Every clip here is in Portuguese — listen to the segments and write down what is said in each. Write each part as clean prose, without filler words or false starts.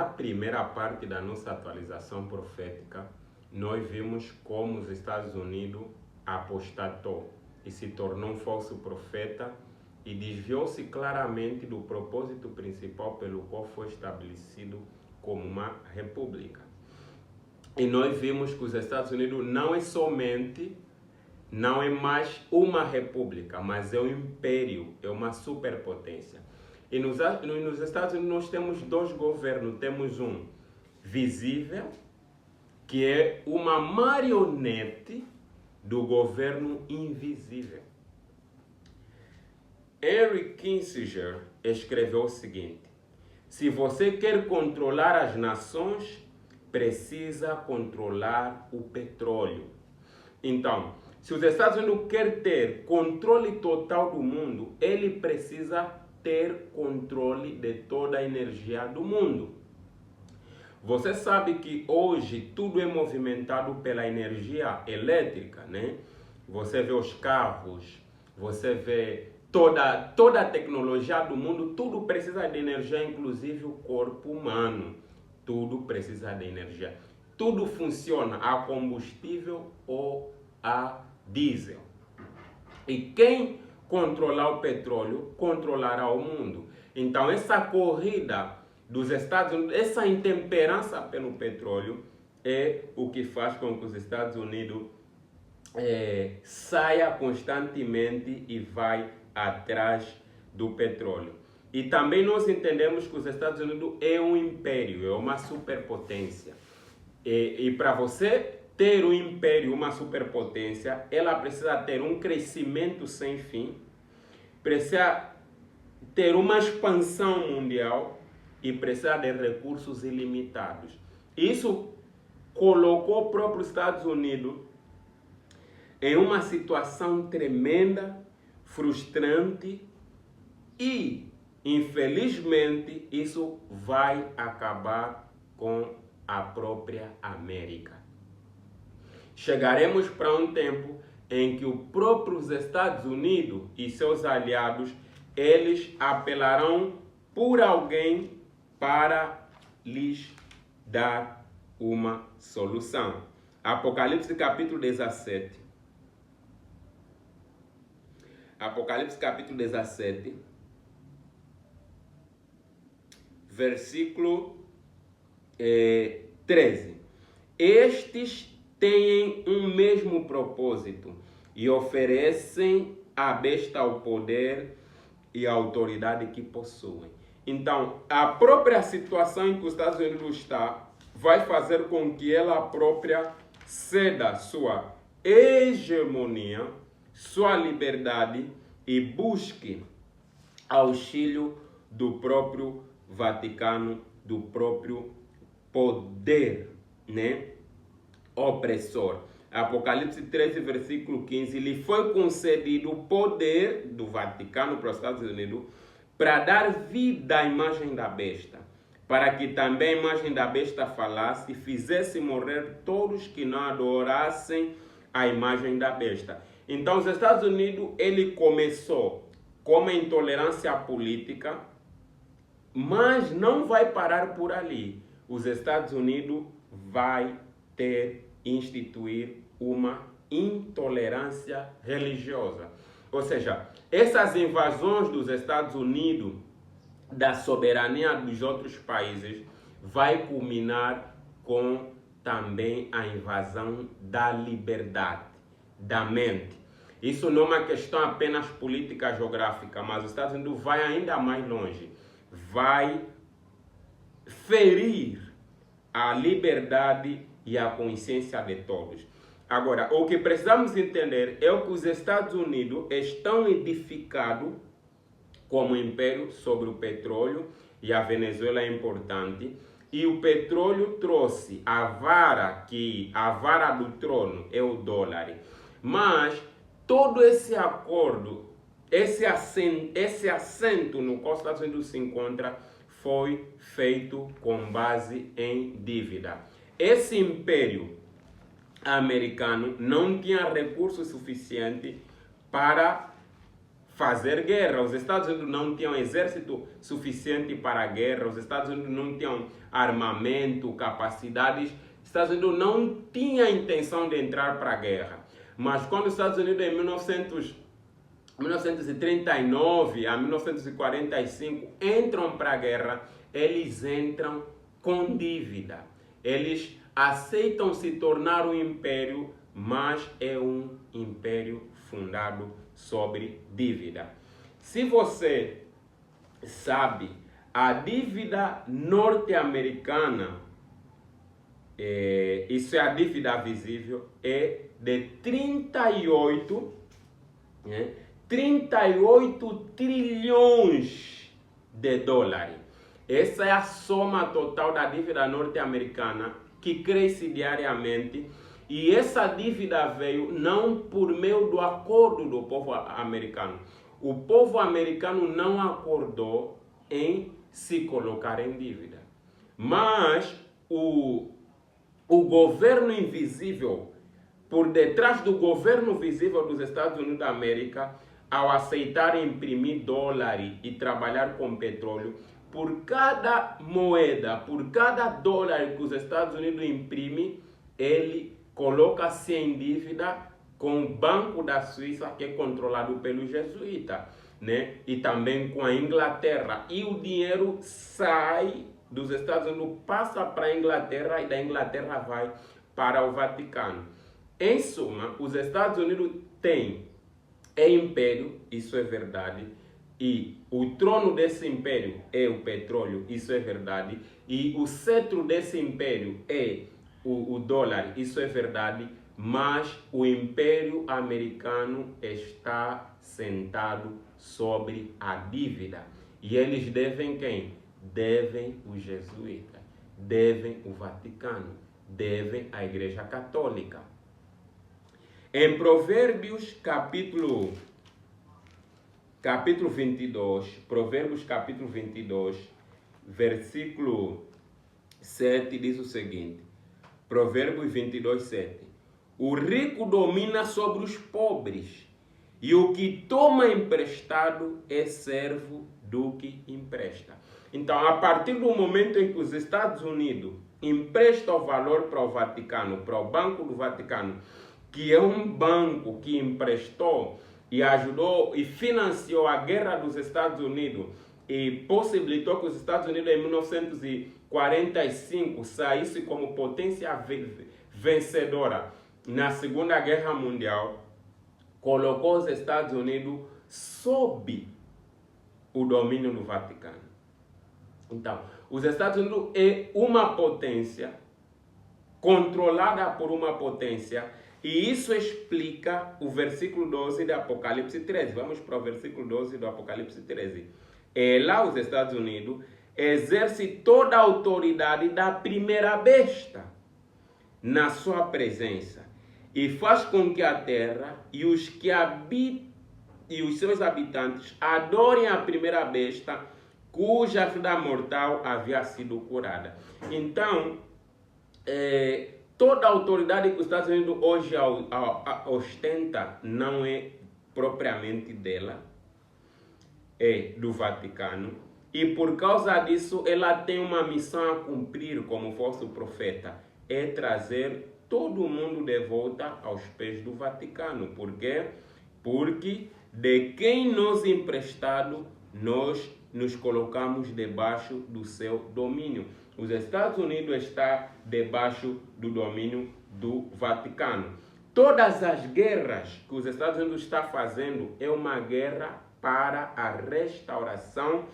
na primeira parte da nossa atualização profética, nós vimos como os Estados Unidos apostatou e se tornou um falso profeta e desviou-se claramente do propósito principal pelo qual foi estabelecido como uma república. E nós vimos que os Estados Unidos não é mais uma república, mas é um império, é uma superpotência. E nos Estados Unidos nós temos dois governos. Temos um visível, que é uma marionete do governo invisível. Henry Kissinger escreveu o seguinte: se você quer controlar as nações, precisa controlar o petróleo. Então, se os Estados Unidos quer ter controle total do mundo, ele precisa ter controle de toda a energia do mundo. Você sabe que hoje tudo é movimentado pela energia elétrica, né? Você vê os carros, você vê toda a tecnologia do mundo, tudo precisa de energia, inclusive o corpo humano. Tudo precisa de energia. Tudo funciona a combustível ou a diesel. E quem controlar o petróleo, controlará o mundo. Então, essa corrida dos Estados Unidos, essa intemperança pelo petróleo, é o que faz com que os Estados Unidos saia constantemente e vai atrás do petróleo. E também nós entendemos que os Estados Unidos é um império, é uma superpotência. E para você ter um império, uma superpotência, ela precisa ter um crescimento sem fim, precisa ter uma expansão mundial e precisa de recursos ilimitados. Isso colocou o próprio Estados Unidos em uma situação tremenda, frustrante e, infelizmente, isso vai acabar com a própria América. Chegaremos para um tempo em que os próprios Estados Unidos e seus aliados, eles apelarão por alguém para lhes dar uma solução. Apocalipse capítulo 17. Apocalipse capítulo 17, versículo 13. Estes têm um mesmo propósito e oferecem à besta o poder e a autoridade que possuem. Então, a própria situação em que os Estados Unidos está vai fazer com que ela própria ceda sua hegemonia, sua liberdade e busque auxílio do próprio Vaticano, do próprio poder, né, opressor. Apocalipse 13, versículo 15, lhe foi concedido o poder do Vaticano para os Estados Unidos para dar vida à imagem da besta, para que também a imagem da besta falasse e fizesse morrer todos que não adorassem a imagem da besta. Então, os Estados Unidos, ele começou com uma intolerância política, mas não vai parar por ali. Os Estados Unidos vai instituir uma intolerância religiosa. Ou seja, essas invasões dos Estados Unidos da soberania dos outros países vai culminar com também a invasão da liberdade, da mente. Isso não é uma questão apenas política geográfica, mas os Estados Unidos vai ainda mais longe. Vai ferir a liberdade e a consciência de todos. Agora, o que precisamos entender é que os Estados Unidos estão edificados como império sobre o petróleo, e a Venezuela é importante, e o petróleo trouxe a vara do trono é o dólar. Mas todo esse acordo, esse assento no qual os Estados Unidos se encontra, foi feito com base em dívida. Esse império americano não tinha recursos suficientes para fazer guerra. Os Estados Unidos não tinham exército suficiente para a guerra, os Estados Unidos não tinham armamento, capacidades, os Estados Unidos não tinham a intenção de entrar para a guerra. Mas quando os Estados Unidos em 1939 a 1945 entram para a guerra, eles entram com dívida. Eles aceitam se tornar um império, mas é um império fundado sobre dívida. Se você sabe, a dívida norte-americana, isso é a dívida visível, é de 38 trilhões de dólares. Essa é a soma total da dívida norte-americana, que cresce diariamente. E essa dívida veio não por meio do acordo do povo americano. O povo americano não acordou em se colocar em dívida. Mas o governo invisível, por detrás do governo visível dos Estados Unidos da América, ao aceitar imprimir dólares e trabalhar com petróleo, por cada moeda, por cada dólar que os Estados Unidos imprimem, ele coloca-se em dívida com o Banco da Suíça, que é controlado pelos jesuítas, né? E também com a Inglaterra. E o dinheiro sai dos Estados Unidos, passa para a Inglaterra e da Inglaterra vai para o Vaticano. Em suma, os Estados Unidos têm império, isso é verdade, e o trono desse império é o petróleo, isso é verdade, e o cetro desse império é o dólar, isso é verdade, mas o império americano está sentado sobre a dívida. E eles devem quem? Devem os jesuítas, devem o Vaticano, devem a Igreja Católica. Em Provérbios capítulo 22, Provérbios capítulo 22, versículo 7 diz o seguinte, Provérbios 22, 7. O rico domina sobre os pobres, e o que toma emprestado é servo do que empresta. Então, a partir do momento em que os Estados Unidos emprestam valor para o Vaticano, para o Banco do Vaticano, que é um banco que emprestou e ajudou e financiou a guerra dos Estados Unidos e possibilitou que os Estados Unidos em 1945 saísse como potência vencedora na Segunda Guerra Mundial, colocou os Estados Unidos sob o domínio do Vaticano. Então, os Estados Unidos é uma potência controlada por uma potência. E isso explica o versículo 12 de Apocalipse 13. Vamos para o versículo 12 do Apocalipse 13. Lá os Estados Unidos exercem toda a autoridade da primeira besta na sua presença e faz com que a terra e os que habitam e os seus habitantes adorem a primeira besta cuja vida mortal havia sido curada. Então, toda a autoridade que os Estados Unidos hoje ostenta não é propriamente dela, é do Vaticano. E por causa disso, ela tem uma missão a cumprir como falso profeta. É trazer todo mundo de volta aos pés do Vaticano. Por quê? Porque de quem nos emprestado, nós nos colocamos debaixo do seu domínio. Os Estados Unidos estão debaixo do domínio do Vaticano. Todas as guerras que os Estados Unidos estão fazendo é uma guerra para a restauração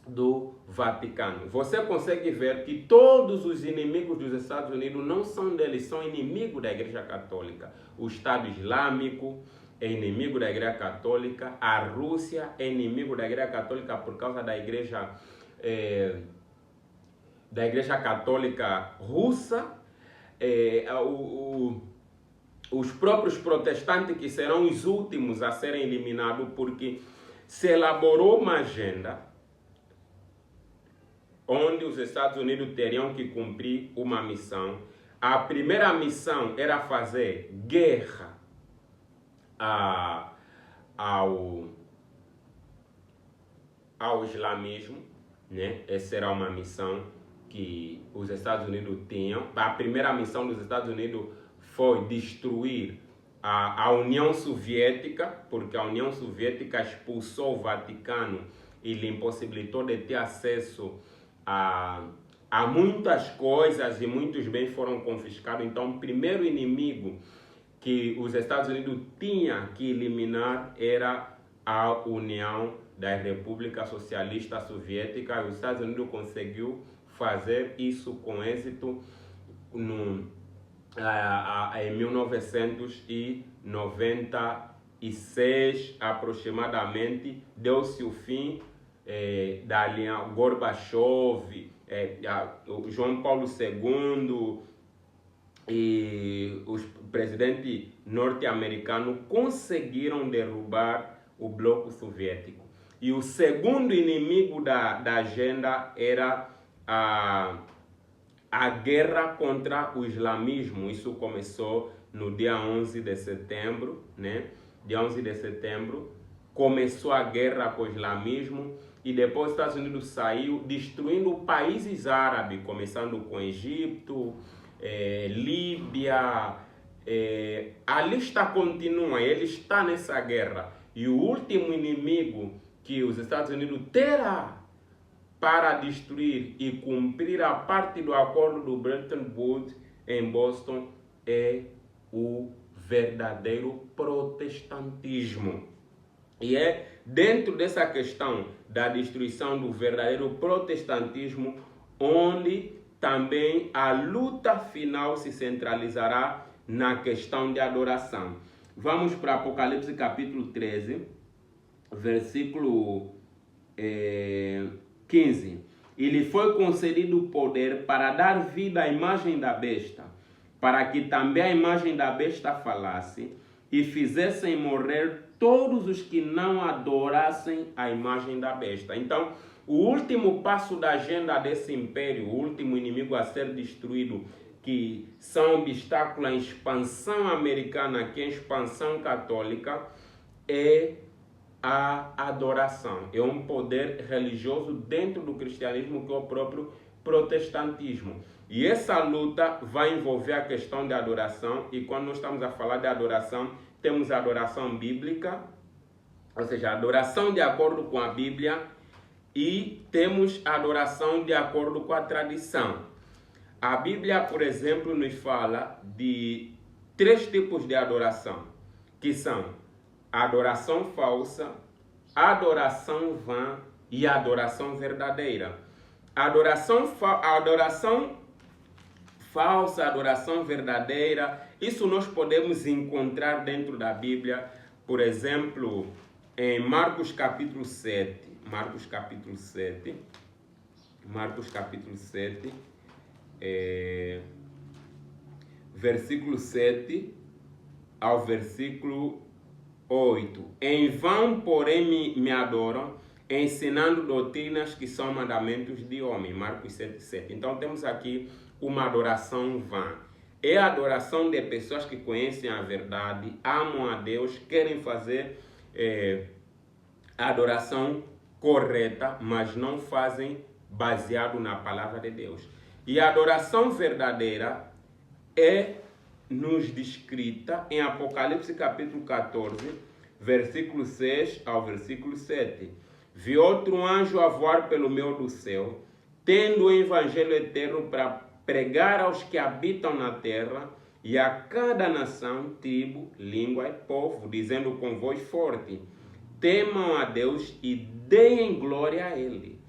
do Vaticano. Você consegue ver que todos os inimigos dos Estados Unidos não são deles, são inimigos da Igreja Católica. O Estado Islâmico é inimigo da Igreja Católica, a Rússia é inimigo da Igreja Católica por causa da Igreja Católica Russa, os próprios protestantes que serão os últimos a serem eliminados, porque se elaborou uma agenda onde os Estados Unidos teriam que cumprir uma missão. A primeira missão era fazer guerra ao islamismo, né? Essa era uma missão que os Estados Unidos tinham. A primeira missão dos Estados Unidos foi destruir a União Soviética, porque a União Soviética expulsou o Vaticano e lhe impossibilitou de ter acesso a muitas coisas, e muitos bens foram confiscados. Então, o primeiro inimigo que os Estados Unidos tinham que eliminar era a União da República Socialista Soviética. Os Estados Unidos conseguiu fazer isso com êxito em 1996, aproximadamente. Deu-se o fim da linha Gorbachev, o João Paulo II e os presidentes norte-americanos conseguiram derrubar o bloco soviético. E o segundo inimigo da agenda era a guerra contra o islamismo. Isso começou no dia 11 de setembro, né? Dia 11 de setembro começou a guerra com o islamismo, e depois os Estados Unidos saiu destruindo países árabes, começando com Egito, Líbia, a lista continua. Ele está nessa guerra. E o último inimigo que os Estados Unidos terá para destruir e cumprir a parte do acordo do Bretton Woods em Boston é o verdadeiro protestantismo. E é dentro dessa questão da destruição do verdadeiro protestantismo onde também a luta final se centralizará na questão de adoração. Vamos para Apocalipse capítulo 13, versículo 15. E lhe foi concedido o poder para dar vida à imagem da besta, para que também a imagem da besta falasse e fizessem morrer todos os que não adorassem a imagem da besta. Então, o último passo da agenda desse império, o último inimigo a ser destruído, que são obstáculos à expansão americana, que é a expansão católica, é a adoração. É um poder religioso dentro do cristianismo, que é o próprio protestantismo. E essa luta vai envolver a questão da adoração. E quando nós estamos a falar de adoração, temos a adoração bíblica, ou seja, a adoração de acordo com a Bíblia, e temos a adoração de acordo com a tradição. A Bíblia, por exemplo, nos fala de 3 tipos de adoração, que são a adoração falsa, a adoração vã e a adoração verdadeira. A adoração falsa, a adoração verdadeira, isso nós podemos encontrar dentro da Bíblia, por exemplo, em Marcos capítulo 7, versículo 7 ao versículo 8. Em vão, porém, me adoram, ensinando doutrinas que são mandamentos de homem. Marcos 7, 7. Então temos aqui uma adoração vã. É a adoração de pessoas que conhecem a verdade, amam a Deus, querem fazer a adoração correta, mas não fazem baseado na palavra de Deus. E a adoração verdadeira é nos descrita em Apocalipse capítulo 14, versículo 6 ao versículo 7. Vi outro anjo a voar pelo meio do céu, tendo o evangelho eterno para pregar aos que habitam na terra e a cada nação, tribo, língua e povo, dizendo com voz forte: temam a Deus e deem glória a Ele,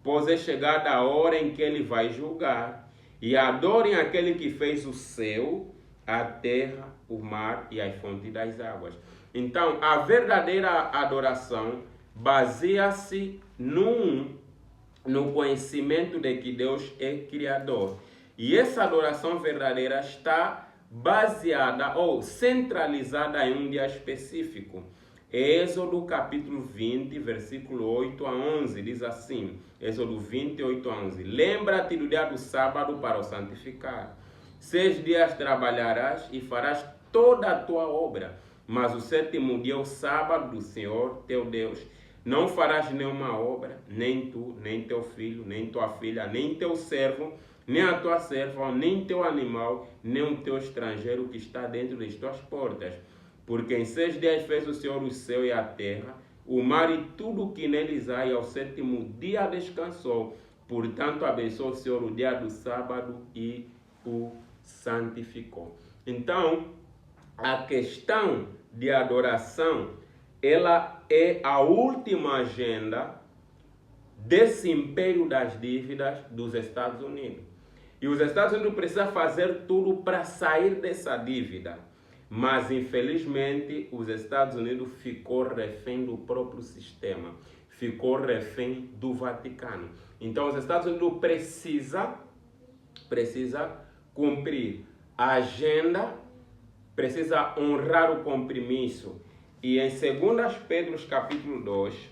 pois é chegada a hora em que Ele vai julgar, e adorem aquele que fez o céu, a terra, o mar e as fontes das águas. Então, a verdadeira adoração baseia-se no conhecimento de que Deus é Criador. E essa adoração verdadeira está baseada ou centralizada em um dia específico. Êxodo capítulo 20, versículo 8 a 11, diz assim, Êxodo 20, 8 a 11. Lembra-te do dia do sábado para o santificar. 6 dias trabalharás e farás toda a tua obra, mas o 7º dia é o sábado do Senhor teu Deus. Não farás nenhuma obra, nem tu, nem teu filho, nem tua filha, nem teu servo, nem a tua serva, nem teu animal, nem o teu estrangeiro que está dentro das tuas portas. Porque em 6 dias fez o Senhor o céu e a terra, o mar e tudo o que neles há, e ao 7º dia descansou. Portanto, abençoou o Senhor o dia do sábado e o santificou. Então, a questão de adoração, ela é a última agenda desse império das dívidas dos Estados Unidos. E os Estados Unidos precisam fazer tudo para sair dessa dívida. Mas, infelizmente, os Estados Unidos ficou refém do próprio sistema. Ficou refém do Vaticano. Então, os Estados Unidos precisa cumprir a agenda, precisa honrar o compromisso. E em 2 Pedro capítulo 2,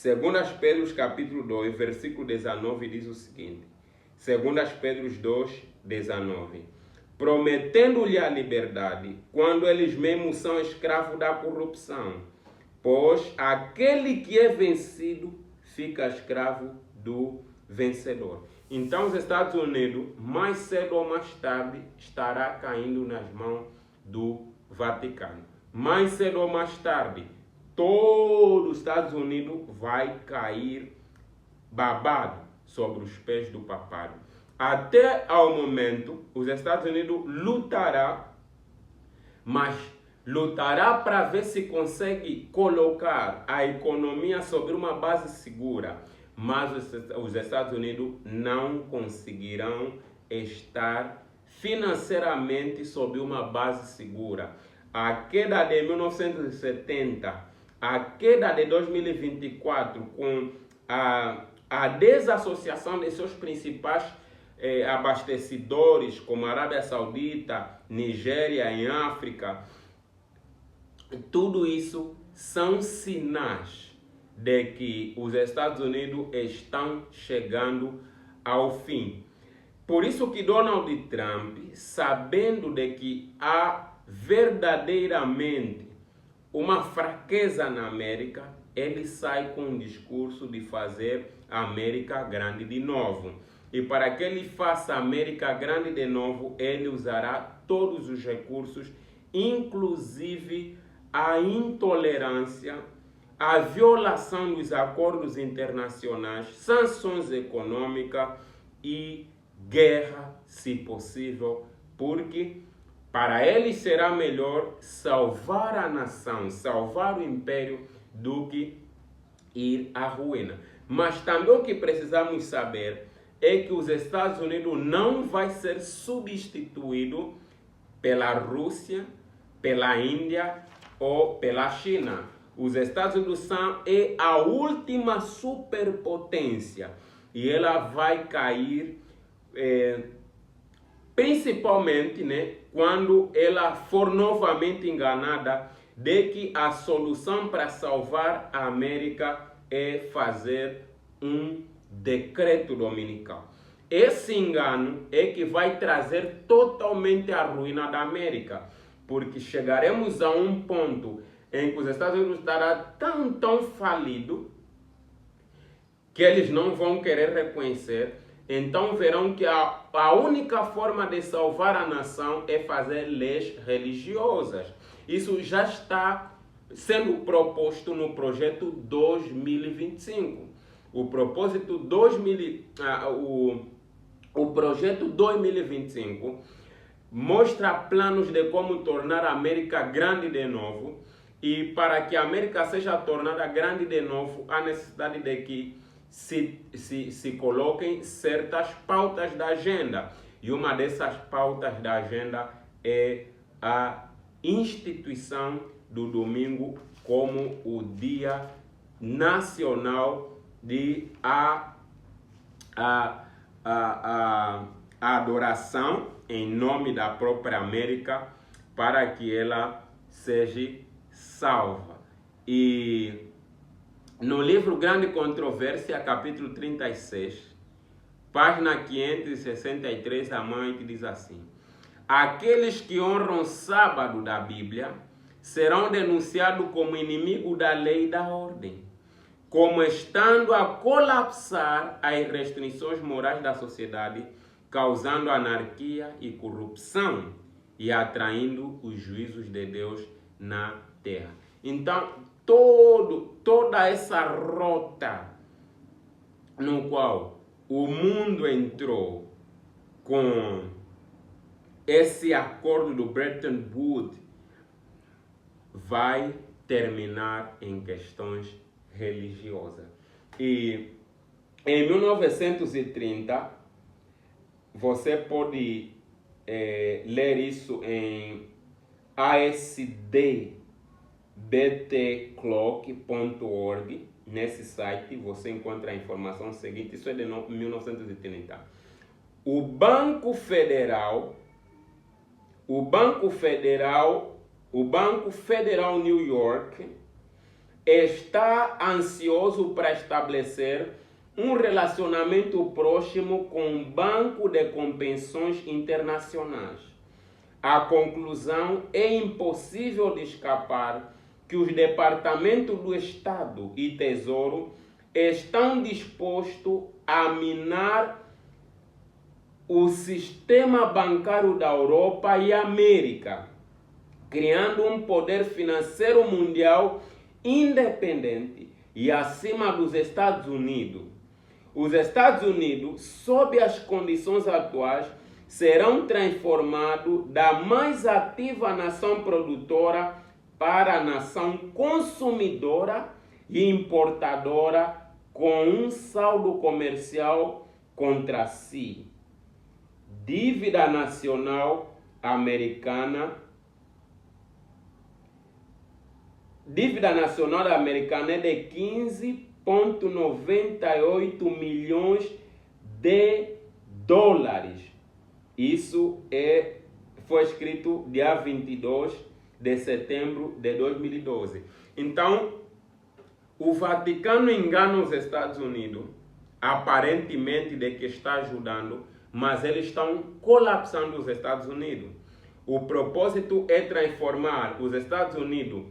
2 Pedro capítulo 2, versículo 19, diz o seguinte. 2 Pedro 2, 19. Prometendo-lhe a liberdade, quando eles mesmos são escravos da corrupção. Pois aquele que é vencido fica escravo do vencedor. Então os Estados Unidos, mais cedo ou mais tarde, estará caindo nas mãos do Vaticano. Mais cedo ou mais tarde, todo os Estados Unidos vai cair babado sobre os pés do papado. Até ao momento, os Estados Unidos lutará, mas lutará para ver se consegue colocar a economia sobre uma base segura. Mas os Estados Unidos não conseguirão estar financeiramente sob uma base segura. A queda de 1970, a queda de 2024, com a desassociação de seus principais abastecedores, como a Arábia Saudita, Nigéria em África, tudo isso são sinais de que os Estados Unidos estão chegando ao fim. Por isso que Donald Trump, sabendo de que há verdadeiramente uma fraqueza na América, ele sai com um discurso de fazer a América grande de novo. E para que ele faça a América grande de novo, ele usará todos os recursos, inclusive a intolerância, a violação dos acordos internacionais, sanções econômicas e guerra, se possível, porque para ele será melhor salvar a nação, salvar o império, do que ir à ruína. Mas também o que precisamos saber é que os Estados Unidos não vai ser substituído pela Rússia, pela Índia ou pela China. Os Estados Unidos são a última superpotência e ela vai cair principalmente, quando ela for novamente enganada de que a solução para salvar a América é fazer um decreto dominical. Esse engano é que vai trazer totalmente a ruína da América, porque chegaremos a um ponto em que os Estados Unidos estará tão falido que eles não vão querer reconhecer. Então verão que a única forma de salvar a nação é fazer leis religiosas. Isso já está sendo proposto no projeto 2025. O projeto 2025 mostra planos de como tornar a América grande de novo. E para que a América seja tornada grande de novo, há necessidade de que se coloquem certas pautas da agenda. E uma dessas pautas da agenda é a instituição do domingo como o Dia Nacional de adoração em nome da própria América, para que ela seja salva. E no livro Grande Controvérsia, capítulo 36, página 563, a mãe que diz assim: aqueles que honram o sábado da Bíblia serão denunciados como inimigo da lei e da ordem, como estando a colapsar as restrições morais da sociedade, causando anarquia e corrupção e atraindo os juízos de Deus na terra. Então, toda essa rota no qual o mundo entrou com esse acordo do Bretton Woods vai terminar em questões religiosas. E em 1930, você pode ler isso em asdbtclock.org. Nesse site você encontra a informação seguinte, isso é de 1930. O Banco Federal New York está ansioso para estabelecer um relacionamento próximo com o Banco de Compensações Internacionais. A conclusão é impossível de escapar que os departamentos do Estado e Tesouro estão dispostos a minar o sistema bancário da Europa e América, criando um poder financeiro mundial independente e acima dos Estados Unidos. Os Estados Unidos, sob as condições atuais, serão transformados da mais ativa nação produtora para a nação consumidora e importadora, com um saldo comercial contra si. Dívida nacional americana é de 15,98 milhões de dólares. Isso foi escrito dia 22 de setembro de 2012. Então, o Vaticano engana os Estados Unidos, aparentemente de que está ajudando, mas eles estão colapsando os Estados Unidos. O propósito é transformar os Estados Unidos,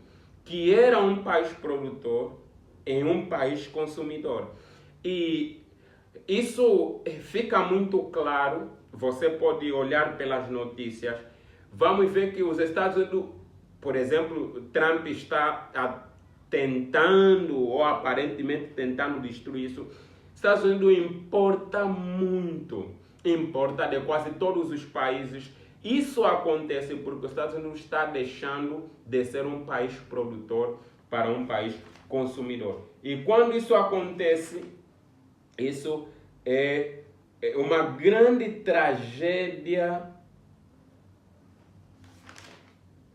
que era um país produtor, em um país consumidor. E isso fica muito claro, você pode olhar pelas notícias, vamos ver que os Estados Unidos, por exemplo, Trump está tentando, ou aparentemente tentando destruir isso. Estados Unidos importa muito, importa de quase todos os países. Isso acontece porque os Estados Unidos está deixando de ser um país produtor para um país consumidor. E quando isso acontece, isso é uma grande tragédia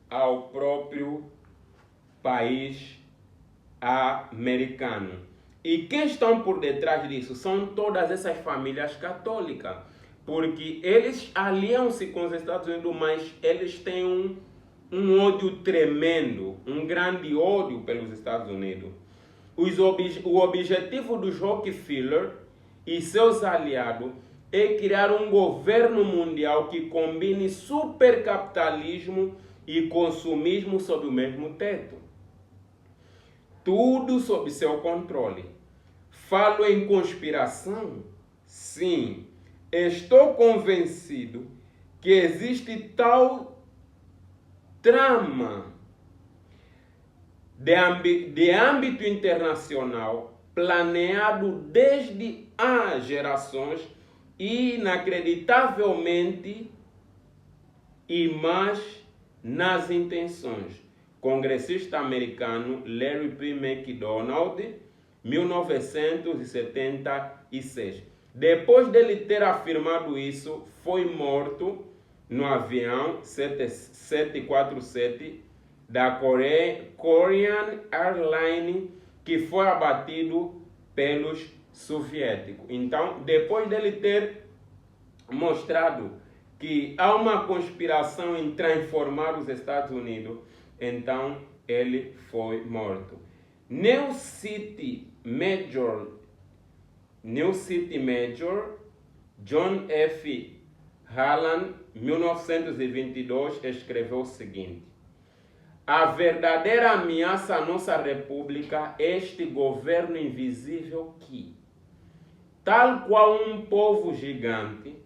ao próprio país americano. E quem estão por detrás disso são todas essas famílias católicas, porque eles aliam-se com os Estados Unidos, mas eles têm um ódio tremendo, um grande ódio pelos Estados Unidos. O objetivo dos Rockefeller e seus aliados é criar um governo mundial que combine supercapitalismo e consumismo sob o mesmo teto. Tudo sob seu controle. Falo em conspiração? Sim, estou convencido que existe tal trama de âmbito internacional planeado desde há gerações, inacreditavelmente e mais nas intenções. Congressista americano Larry P. McDonald, 1976. Depois dele ter afirmado isso, foi morto no avião 747 da Korean Airlines, que foi abatido pelos soviéticos. Então, depois dele ter mostrado que há uma conspiração em transformar os Estados Unidos, então ele foi morto. New City Major John F. Harlan, 1922, escreveu o seguinte: a verdadeira ameaça à nossa república é este governo invisível que, tal qual um povo gigante,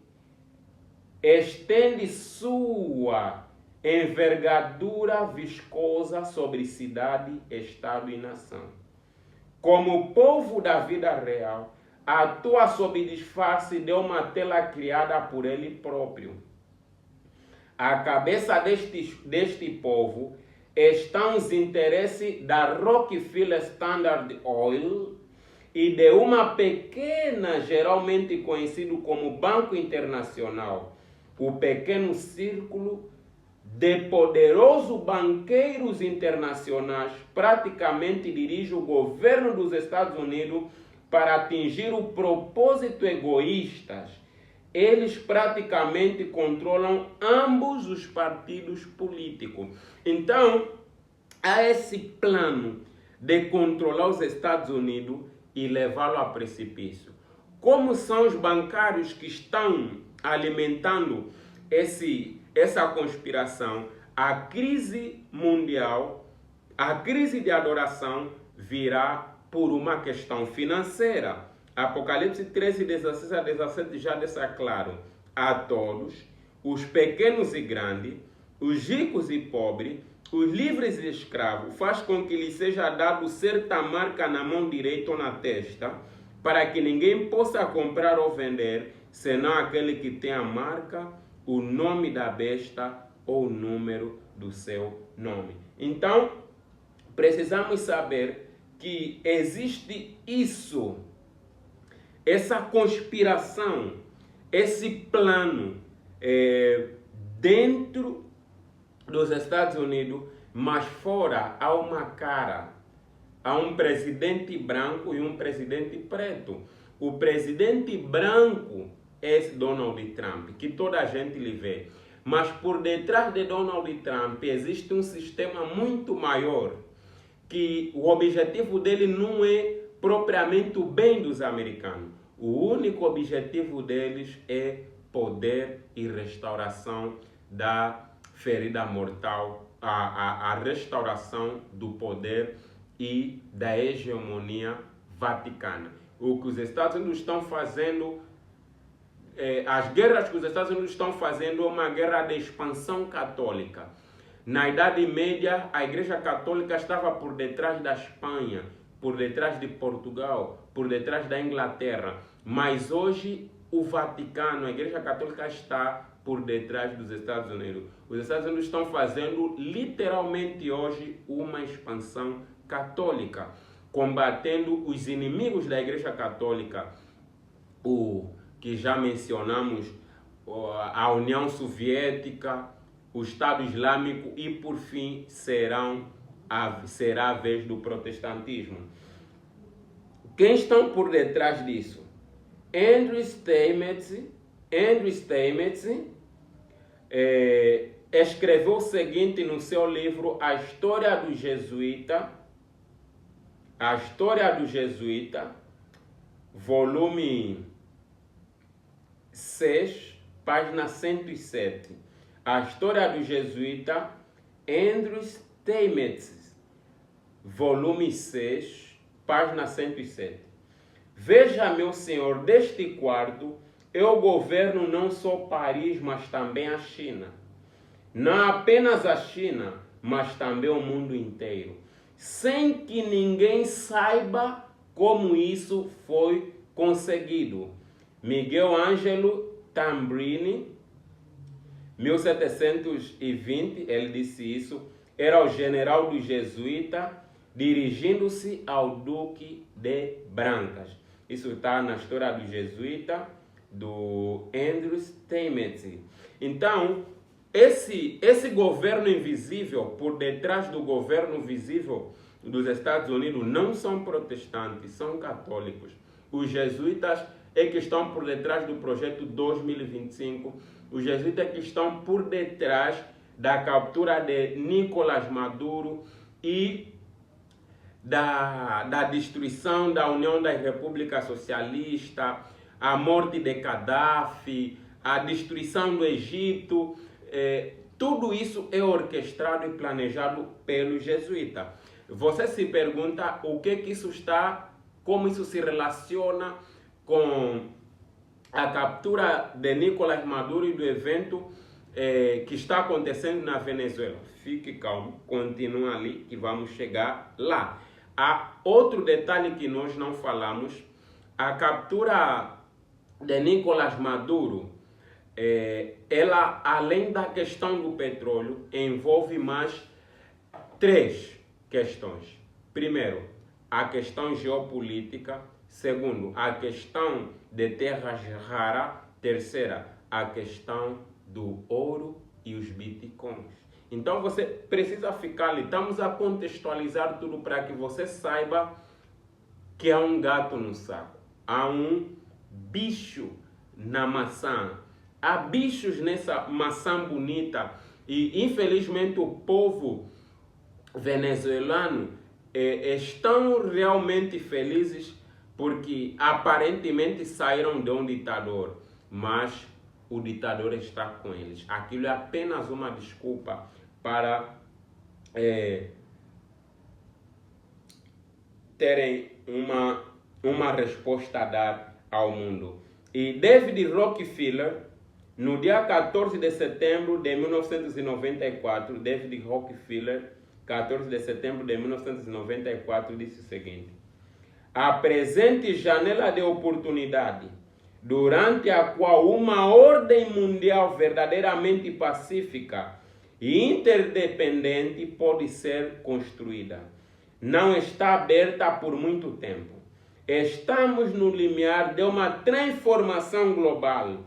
estende sua envergadura viscosa sobre cidade, estado e nação. Como povo da vida real, atua sob disfarce de uma tela criada por ele próprio. À cabeça deste povo estão os interesses da Rockefeller Standard Oil e de uma pequena, geralmente conhecido como Banco Internacional, o pequeno círculo de poderosos banqueiros internacionais praticamente dirige o governo dos Estados Unidos para atingir o propósito egoístas. Eles praticamente controlam ambos os partidos políticos. Então, há esse plano de controlar os Estados Unidos e levá-lo a precipício. Como são os bancários que estão alimentando essa conspiração? A crise mundial, a crise de adoração virá por uma questão financeira. Apocalipse 13, 16 a 17 já deixa claro a todos, os pequenos e grandes, os ricos e pobres, os livres e escravos, faz com que lhes seja dado certa marca na mão direita ou na testa, para que ninguém possa comprar ou vender, senão aquele que tem a marca, o nome da besta ou o número do seu nome. Então, precisamos saber que existe isso, essa conspiração, esse plano dentro dos Estados Unidos, mas fora há uma cara, há um presidente branco e um presidente preto. O presidente branco é esse Donald Trump, que toda a gente lhe vê. Mas por detrás de Donald Trump existe um sistema muito maior, que o objetivo dele não é propriamente o bem dos americanos. O único objetivo deles é poder e restauração da ferida mortal, a restauração do poder e da hegemonia vaticana. O que os Estados Unidos estão fazendo, as guerras que os Estados Unidos estão fazendo é uma guerra de expansão católica. Na Idade Média, a Igreja Católica estava por detrás da Espanha, por detrás de Portugal, por detrás da Inglaterra. Mas hoje o Vaticano, a Igreja Católica está por detrás dos Estados Unidos. Os Estados Unidos estão fazendo literalmente hoje uma expansão católica, combatendo os inimigos da Igreja Católica, o que já mencionamos, a União Soviética, o Estado Islâmico e, por fim, será a vez do protestantismo. Quem estão por detrás disso? Andrew Steinmetz escreveu o seguinte no seu livro A História do Jesuíta, volume 6, página 107. A História do Jesuíta, Andrew Steinmetz, volume 6, página 107. Veja, meu senhor, deste quarto, eu governo não só Paris, mas também a China. Não apenas a China, mas também o mundo inteiro. Sem que ninguém saiba como isso foi conseguido. Miguel Ângelo Tambrini, 1720, ele disse isso, era o general do jesuíta, dirigindo-se ao Duque de Brancas. Isso está na História do Jesuíta, do Andrew Steinmetz. Então, esse governo invisível, por detrás do governo visível dos Estados Unidos, não são protestantes, são católicos. Os jesuítas é que estão por detrás do projeto 2025. Os jesuítas que estão por detrás da captura de Nicolás Maduro e da destruição da União das Repúblicas Socialistas, a morte de Gaddafi, a destruição do Egito. Tudo isso é orquestrado e planejado pelos jesuítas. Você se pergunta o que isso está, como isso se relaciona com a captura de Nicolás Maduro e do evento que está acontecendo na Venezuela. Fique calmo, continua ali que vamos chegar lá. Há outro detalhe que nós não falamos: a captura de Nicolás Maduro, ela, além da questão do petróleo, envolve mais 3 questões. Primeiro, a questão geopolítica. Segundo, a questão de terras raras. Terceira, a questão do ouro e os bitcoins. Então você precisa ficar ali. Estamos a contextualizar tudo para que você saiba que há um gato no saco. Há um bicho na maçã. Há bichos nessa maçã bonita. E infelizmente o povo venezuelano estão realmente felizes porque aparentemente saíram de um ditador, mas o ditador está com eles. Aquilo é apenas uma desculpa para terem uma resposta a dar ao mundo. E David Rockefeller, no dia 14 de setembro de 1994, David Rockefeller, 14 de setembro de 1994, disse o seguinte: a presente janela de oportunidade, durante a qual uma ordem mundial verdadeiramente pacífica e interdependente pode ser construída, não está aberta por muito tempo. Estamos no limiar de uma transformação global.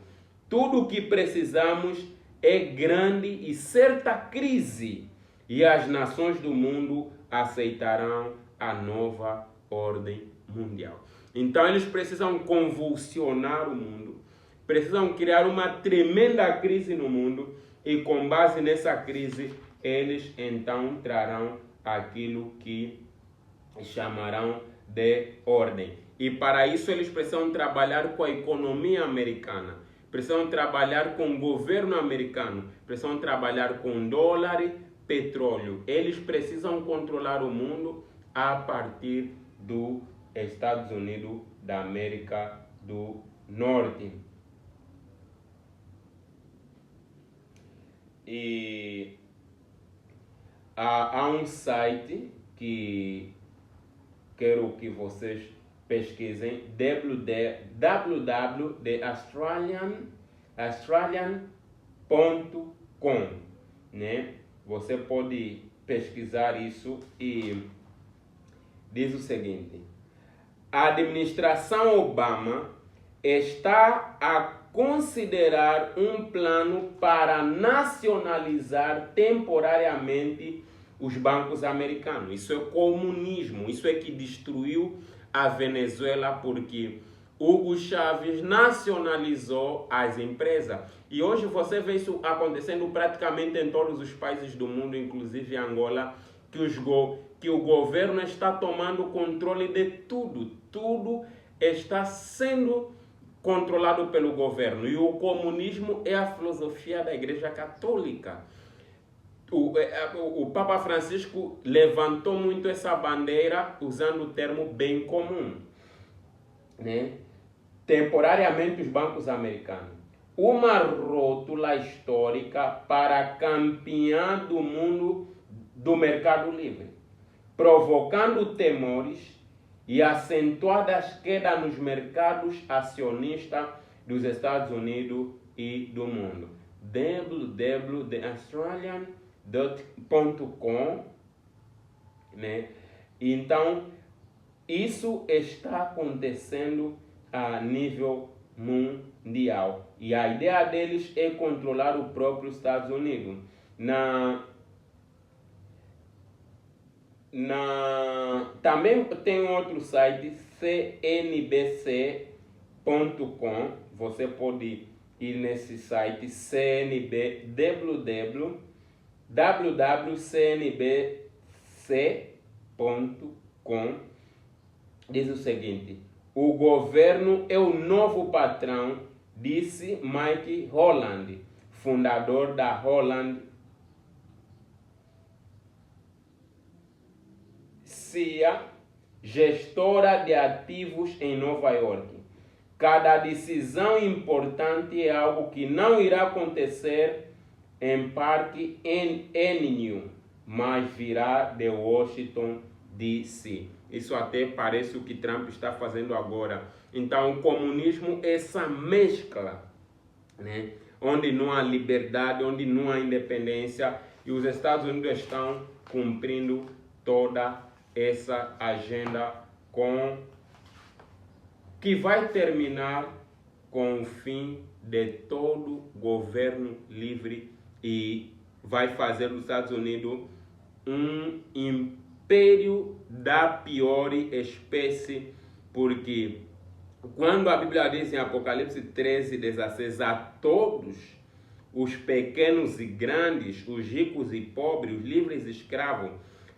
Tudo o que precisamos é grande e certa crise, e as nações do mundo aceitarão a nova ordem mundial. Então eles precisam convulsionar o mundo, precisam criar uma tremenda crise no mundo, e com base nessa crise eles então trarão aquilo que chamarão de ordem. E para isso eles precisam trabalhar com a economia americana, precisam trabalhar com o governo americano, precisam trabalhar com dólar e petróleo. Eles precisam controlar o mundo a partir dos Estados Unidos da América do Norte. E há um site que quero que vocês pesquisem, www.australian.com, né? Você pode pesquisar isso e diz o seguinte: a administração Obama está a considerar um plano para nacionalizar temporariamente os bancos americanos. Isso é comunismo, isso é que destruiu a Venezuela, porque Hugo Chávez nacionalizou as empresas. E hoje você vê isso acontecendo praticamente em todos os países do mundo, inclusive Angola, que o governo está tomando controle de tudo. Tudo está sendo controlado pelo governo. E o comunismo é a filosofia da Igreja Católica. O Papa Francisco levantou muito essa bandeira usando o termo bem comum, né? Temporariamente os bancos americanos. Uma rótula histórica para campeão do mundo do mercado livre, provocando temores e acentuadas quedas nos mercados acionistas dos Estados Unidos e do mundo. www.australian.com, né? Então, isso está acontecendo a nível mundial. E a ideia deles é controlar o próprio Estados Unidos. Também tem outro site, cnbc.com. Você pode ir nesse site, www.cnbc.com. Diz o seguinte: o governo é o novo patrão, disse Mike Holland, fundador da Holland profecia gestora de ativos em Nova York. Cada decisão importante é algo que não irá acontecer em Parque Avenue, mas virá de Washington, D.C. Isso até parece o que Trump está fazendo agora. Então, o comunismo é essa mescla, né? Onde não há liberdade, onde não há independência, e os Estados Unidos estão cumprindo toda essa agenda que vai terminar com o fim de todo governo livre e vai fazer dos Estados Unidos um império da pior espécie, porque quando a Bíblia diz em Apocalipse 13:16, a todos, os pequenos e grandes, os ricos e pobres, os livres e escravos,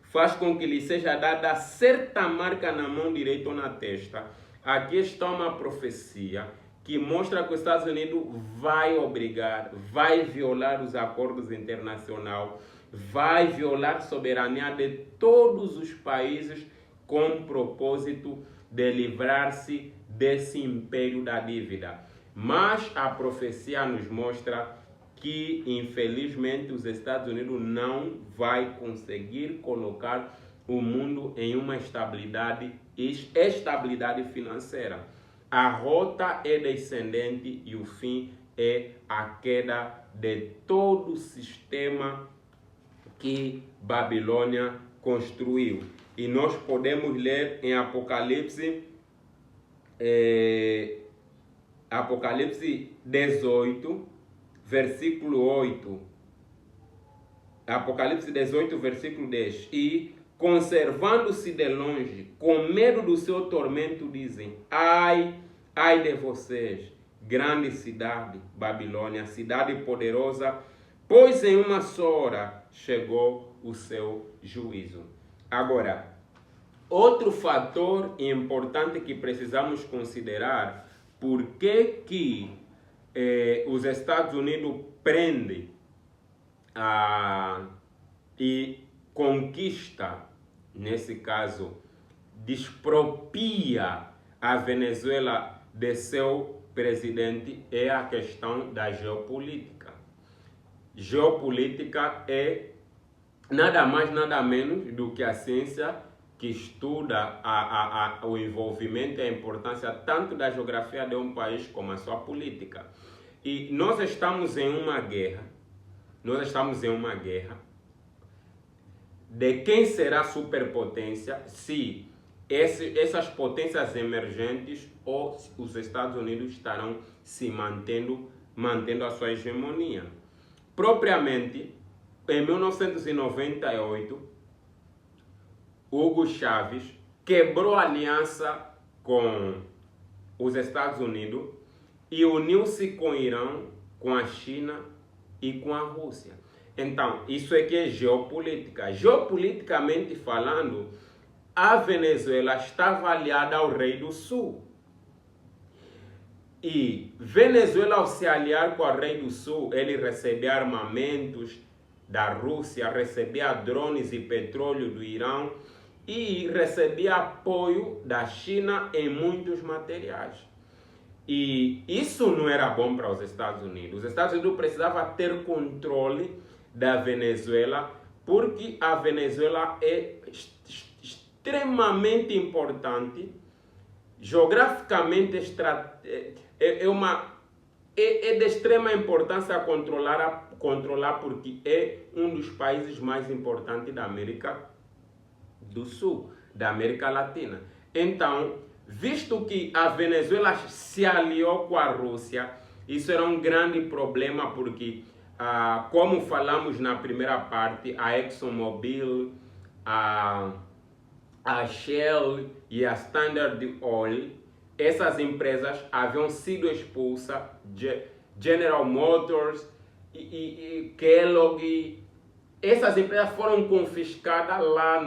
faz com que lhe seja dada certa marca na mão direita ou na testa. Aqui está uma profecia que mostra que os Estados Unidos vai obrigar, vai violar os acordos internacionais, vai violar a soberania de todos os países com o propósito de livrar-se desse império da dívida. Mas a profecia nos mostra que, infelizmente, os Estados Unidos não vai conseguir colocar o mundo em uma estabilidade financeira. A rota é descendente e o fim é a queda de todo o sistema que Babilônia construiu. E nós podemos ler em Apocalipse 18, versículo 8. Apocalipse 18, versículo 10. E, conservando-se de longe, com medo do seu tormento, dizem: ai de vocês, grande cidade, Babilônia, cidade poderosa, pois em uma só hora chegou o seu juízo. Agora, outro fator importante que precisamos considerar, por que os Estados Unidos prendem e conquista, nesse caso, despropria a Venezuela de seu presidente, é a questão da geopolítica. Geopolítica é nada mais, nada menos do que a ciência que estuda o envolvimento e a importância tanto da geografia de um país como a sua política. E nós estamos em uma guerra. De quem será superpotência, se essas potências emergentes ou os Estados Unidos estarão se mantendo a sua hegemonia. Propriamente, em 1998, Hugo Chávez quebrou a aliança com os Estados Unidos e uniu-se com o Irã, com a China e com a Rússia. Então, isso é que é geopolítica. Geopoliticamente falando, a Venezuela estava aliada ao Rei do Sul. E Venezuela, ao se aliar com o Rei do Sul, ele recebia armamentos da Rússia, recebia drones e petróleo do Irã e recebia apoio da China em muitos materiais. E isso não era bom para os Estados Unidos. Os Estados Unidos precisavam ter controle da Venezuela, porque a Venezuela é extremamente importante, geograficamente é de extrema importância controlar, porque é um dos países mais importantes da América do Sul, da América Latina. Então, visto que a Venezuela se aliou com a Rússia, isso era um grande problema, porque, como falamos na primeira parte, a ExxonMobil, a Shell e a Standard Oil, essas empresas haviam sido expulsas, General Motors e Kellogg, essas empresas foram confiscadas lá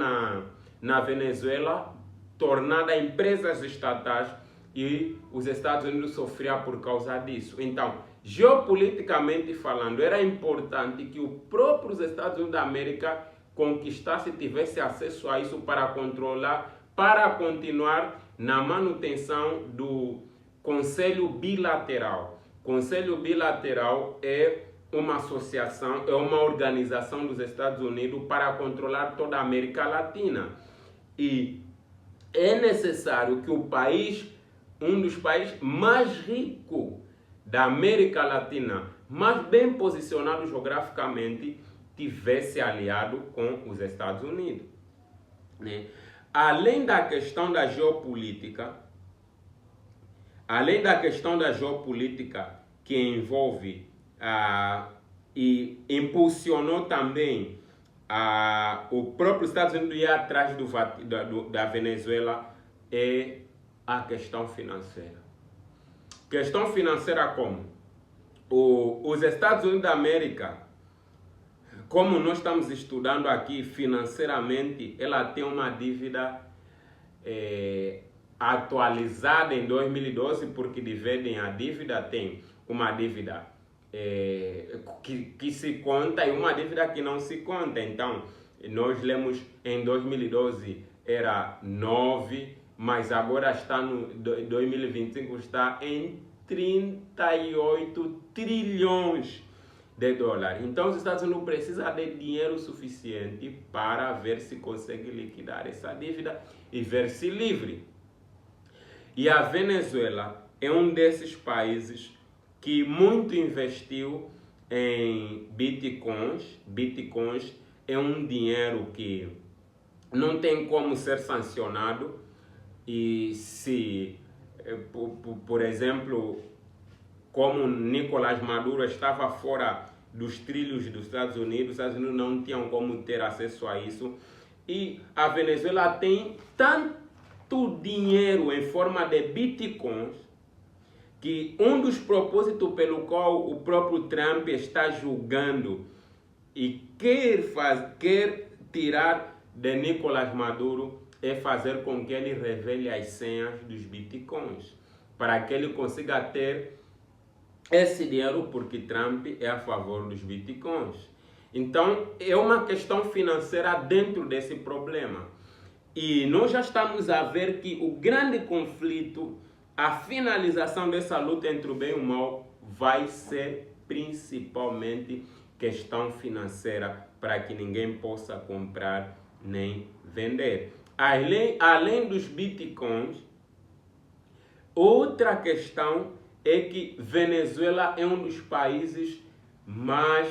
na Venezuela, tornadas empresas estatais, e os Estados Unidos sofriam por causa disso. Então, geopoliticamente falando, era importante que os próprios Estados Unidos da América conquistasse, tivesse acesso a isso para controlar, para continuar na manutenção do Conselho Bilateral. Conselho Bilateral é uma associação, é uma organização dos Estados Unidos para controlar toda a América Latina. E é necessário que o país, um dos países mais ricos da América Latina, mas bem posicionado geograficamente, tivesse aliado com os Estados Unidos, né? Além da questão da geopolítica, que envolve e impulsionou também o próprio Estados Unidos ir atrás da Venezuela, é a questão financeira. Questão financeira como? Os Estados Unidos da América, como nós estamos estudando aqui financeiramente, ela tem uma dívida atualizada em 2012, porque dividem a dívida, tem uma dívida que se conta e uma dívida que não se conta. Então, nós lemos em 2012 era 9, mas agora está no 2025 está em 38 trilhões de dólares. Então, os Estados Unidos precisam de dinheiro suficiente para ver se consegue liquidar essa dívida e ver-se livre. E a Venezuela é um desses países que muito investiu em bitcoins. Bitcoins é um dinheiro que não tem como ser sancionado. E se, por exemplo, como Nicolás Maduro estava fora dos trilhos dos Estados Unidos não tinham como ter acesso a isso. E a Venezuela tem tanto dinheiro em forma de bitcoins que um dos propósitos pelo qual o próprio Trump está julgando e quer tirar de Nicolás Maduro é fazer com que ele revele as senhas dos bitcoins, para que ele consiga ter esse dinheiro, porque Trump é a favor dos bitcoins. Então, é uma questão financeira dentro desse problema. E nós já estamos a ver que o grande conflito, a finalização dessa luta entre o bem e o mal, vai ser principalmente questão financeira, para que ninguém possa comprar nem vender. Além dos bitcoins, outra questão é que Venezuela é um dos países mais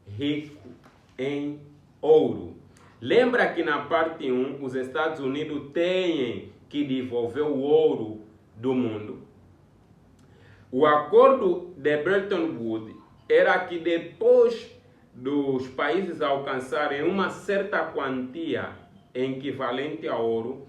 ricos em ouro. Lembra que na parte 1, os Estados Unidos têm que devolver o ouro do mundo? O acordo de Bretton Woods era que depois dos países alcançarem uma certa quantia equivalente a ouro,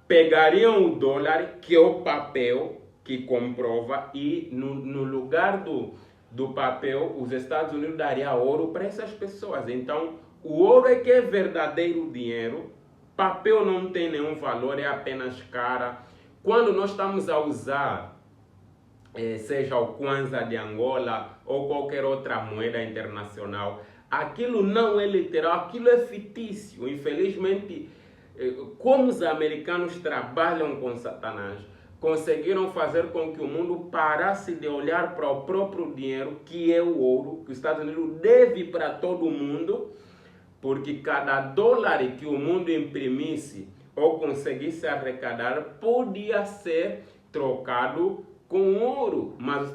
pegariam o dólar, que é o papel que comprova, e no lugar do papel, os Estados Unidos dariam ouro para essas pessoas. Então, o ouro é que é verdadeiro dinheiro, papel não tem nenhum valor, é apenas cara. Quando nós estamos a usar, seja o Kwanza de Angola ou qualquer outra moeda internacional, aquilo não é literal, aquilo é fictício. Infelizmente, como os americanos trabalham com Satanás, conseguiram fazer com que o mundo parasse de olhar para o próprio dinheiro, que é o ouro, que os Estados Unidos deve para todo mundo, porque cada dólar que o mundo imprimisse ou conseguisse arrecadar podia ser trocado com ouro, mas